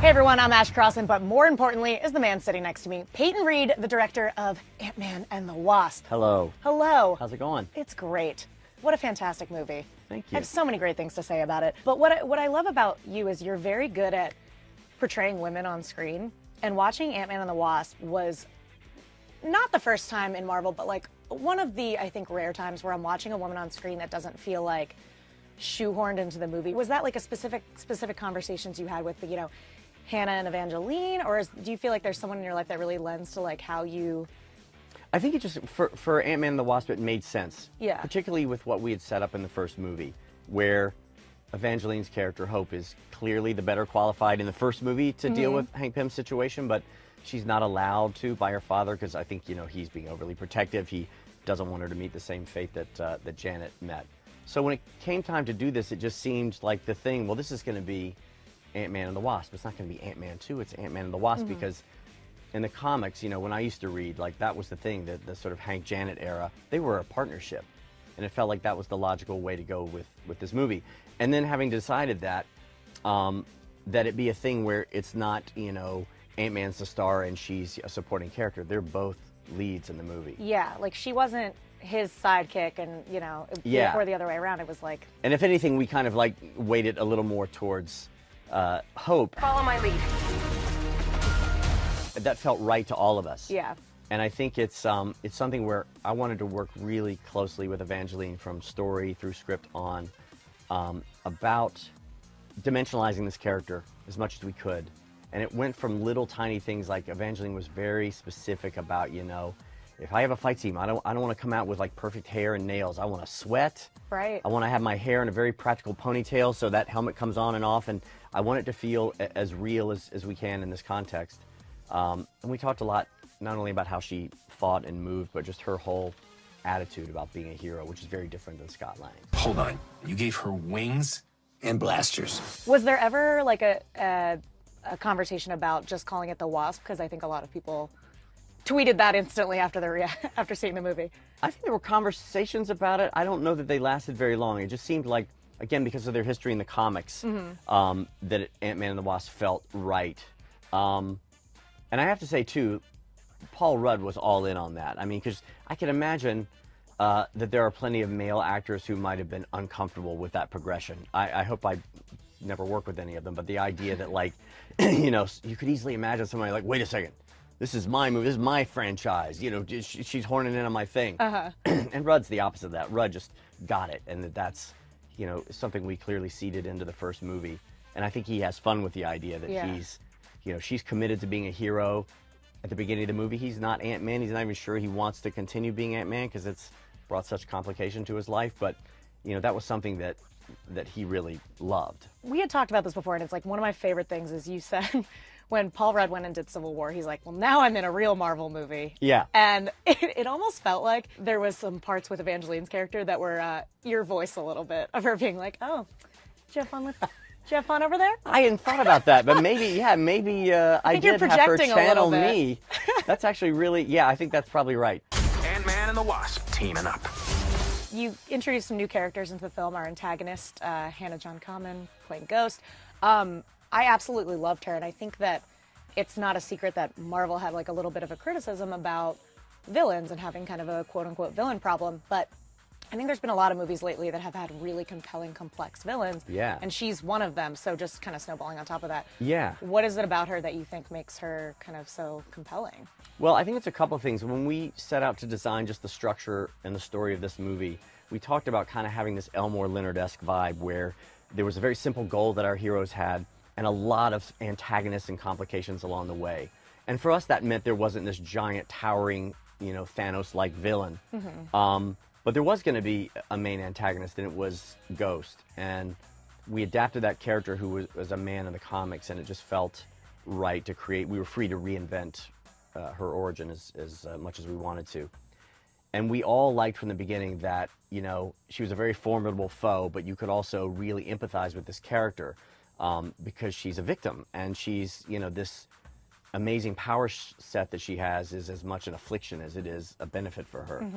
Hey everyone, I'm Ash Crossan, but more importantly is the man sitting next to me, Peyton Reed, the director of Ant-Man and the Wasp. Hello. Hello. How's it going? It's great. What a fantastic movie. Thank you. I have so many great things to say about it. But what I love about you is you're very good at portraying women on screen. And watching Ant-Man and the Wasp was not the first time in Marvel, but like one of the, I think, rare times where I'm watching a woman on screen that doesn't feel like shoehorned into the movie. Was that like a specific conversations you had with the, Hannah and Evangeline, or do you feel like there's someone in your life that really lends to like how you? I think it just, for Ant-Man and the Wasp, it made sense. Yeah. Particularly with what we had set up in the first movie, where Evangeline's character, Hope, is clearly the better qualified in the first movie to deal with Hank Pym's situation, but she's not allowed to by her father because I think, he's being overly protective. He doesn't want her to meet the same fate that Janet met. So when it came time to do this, it just seemed like the thing, well, this is going to be Ant-Man and the Wasp. It's not going to be Ant-Man 2, it's Ant-Man and the Wasp, because in the comics, when I used to read, like, that was the thing, the sort of Hank Janet era, they were a partnership. And it felt like that was the logical way to go with this movie. And then having decided that, that it be a thing where it's not, Ant-Man's the star and she's a supporting character. They're both leads in the movie. Yeah, like she wasn't his sidekick and, or the other way around. It was like... And if anything, we kind of like weighted a little more towards Hope. Follow my lead. That felt right to all of us. Yeah. And I think it's something where I wanted to work really closely with Evangeline from story through script on about dimensionalizing this character as much as we could. And it went from little tiny things like Evangeline was very specific about, if I have a fight scene, I don't want to come out with like perfect hair and nails. I want to sweat. Right. I want to have my hair in a very practical ponytail so that helmet comes on and off, and I want it to feel as real as we can in this context. And we talked a lot, not only about how she fought and moved, but just her whole attitude about being a hero, which is very different than Scott Lang. Hold on. You gave her wings and blasters. Was there ever like a conversation about just calling it the Wasp? Because I think a lot of people tweeted that instantly after after seeing the movie. I think there were conversations about it. I don't know that they lasted very long. It just seemed like, again, because of their history in the comics, that Ant-Man and the Wasp felt right. And I have to say, too, Paul Rudd was all in on that. I mean, because I can imagine that there are plenty of male actors who might have been uncomfortable with that progression. I hope I never work with any of them, but the idea that, like, you could easily imagine somebody like, wait a second, this is my movie, this is my franchise, she's horning in on my thing. And Rudd's the opposite of that. Rudd just got it, and that's, something we clearly seeded into the first movie. And I think he has fun with the idea that she's committed to being a hero. At the beginning of the movie, he's not Ant-Man. He's not even sure he wants to continue being Ant-Man because it's brought such complication to his life. But, that was something that he really loved. We had talked about this before, and it's like one of my favorite things is you said when Paul Rudd went and did Civil War, he's like, well, now I'm in a real Marvel movie. Yeah. And it almost felt like there was some parts with Evangeline's character that were your voice a little bit, of her being like, oh, did you have fun with that? Did you have fun over there? I hadn't thought about that, but maybe I did have her channel me. That's actually really, I think that's probably right. Ant-Man and the Wasp teaming up. You introduced some new characters into the film. Our antagonist, Hannah John Kamen, playing Ghost. I absolutely loved her, and I think that it's not a secret that Marvel had like a little bit of a criticism about villains and having kind of a quote-unquote villain problem, but I think there's been a lot of movies lately that have had really compelling, complex villains. Yeah. And she's one of them, so just kind of snowballing on top of that. Yeah. What is it about her that you think makes her kind of so compelling? Well, I think it's a couple of things. When we set out to design just the structure and the story of this movie, we talked about kind of having this Elmore Leonard-esque vibe where there was a very simple goal that our heroes had and a lot of antagonists and complications along the way. And for us, that meant there wasn't this giant, towering, Thanos-like villain. But there was going to be a main antagonist, and it was Ghost. And we adapted that character who was a man in the comics, and it just felt right to create. We were free to reinvent her origin as much as we wanted to. And we all liked from the beginning that, she was a very formidable foe, but you could also really empathize with this character because she's a victim. And she's, this amazing power set that she has is as much an affliction as it is a benefit for her.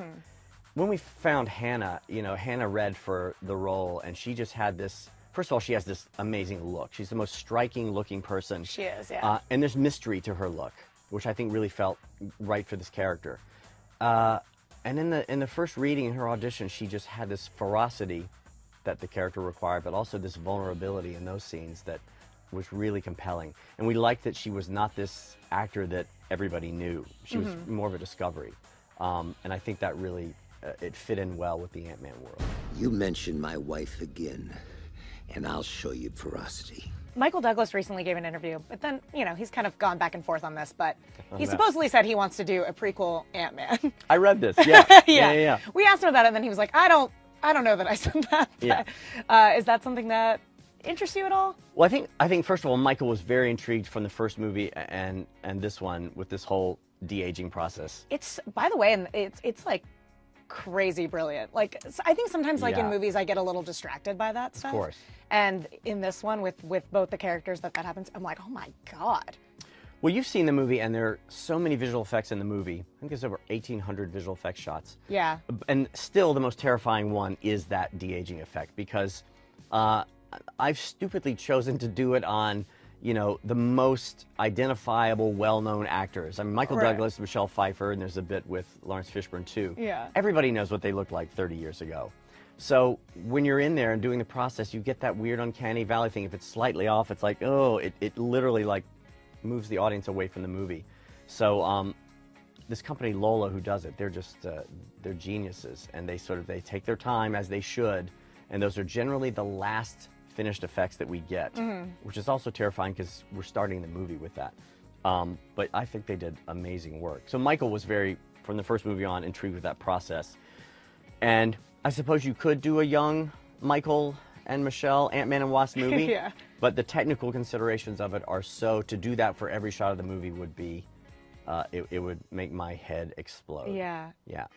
When we found Hannah, Hannah read for the role, and she just had this first of all, she has this amazing look. She's the most striking looking person. She is, yeah. And there's mystery to her look, which I think really felt right for this character. And in the first reading, in her audition, she just had this ferocity that the character required, but also this vulnerability in those scenes that was really compelling. And we liked that she was not this actor that everybody knew. She was more of a discovery. And I think that really, it fit in well with the Ant-Man world. You mention my wife again, and I'll show you ferocity. Michael Douglas recently gave an interview, but then, you know, he's kind of gone back and forth on this, but he supposedly said he wants to do a prequel Ant-Man. I read this, yeah. Yeah. We asked him about it, and then he was like, I don't know that I said that. But, is that something that interests you at all? Well, I think first of all, Michael was very intrigued from the first movie and this one with this whole de-aging process. It's, by the way, and it's like crazy brilliant. Like, I think sometimes, like in movies, I get a little distracted by that stuff. Of course. And in this one, with both the characters that happens, I'm like, oh my God. Well, you've seen the movie, and there are so many visual effects in the movie. I think there's over 1,800 visual effects shots. Yeah. And still, the most terrifying one is that de-aging effect, because I've stupidly chosen to do it on, you know, the most identifiable, well-known actors. I mean, Michael Douglas, Michelle Pfeiffer, and there's a bit with Lawrence Fishburne, too. Yeah. Everybody knows what they looked like 30 years ago. So when you're in there and doing the process, you get that weird uncanny valley thing. If it's slightly off, it's like, oh, it literally, like, moves the audience away from the movie. So this company, Lola, who does it, they're just, they're geniuses. And they take their time, as they should. And those are generally the last finished effects that we get, which is also terrifying because we're starting the movie with that. But I think they did amazing work. So Michael was very, from the first movie on, intrigued with that process. And I suppose you could do a young Michael and Michelle Ant-Man and Wasp movie, Yeah. But the technical considerations of it are so, to do that for every shot of the movie would be, it would make my head explode. Yeah. Yeah.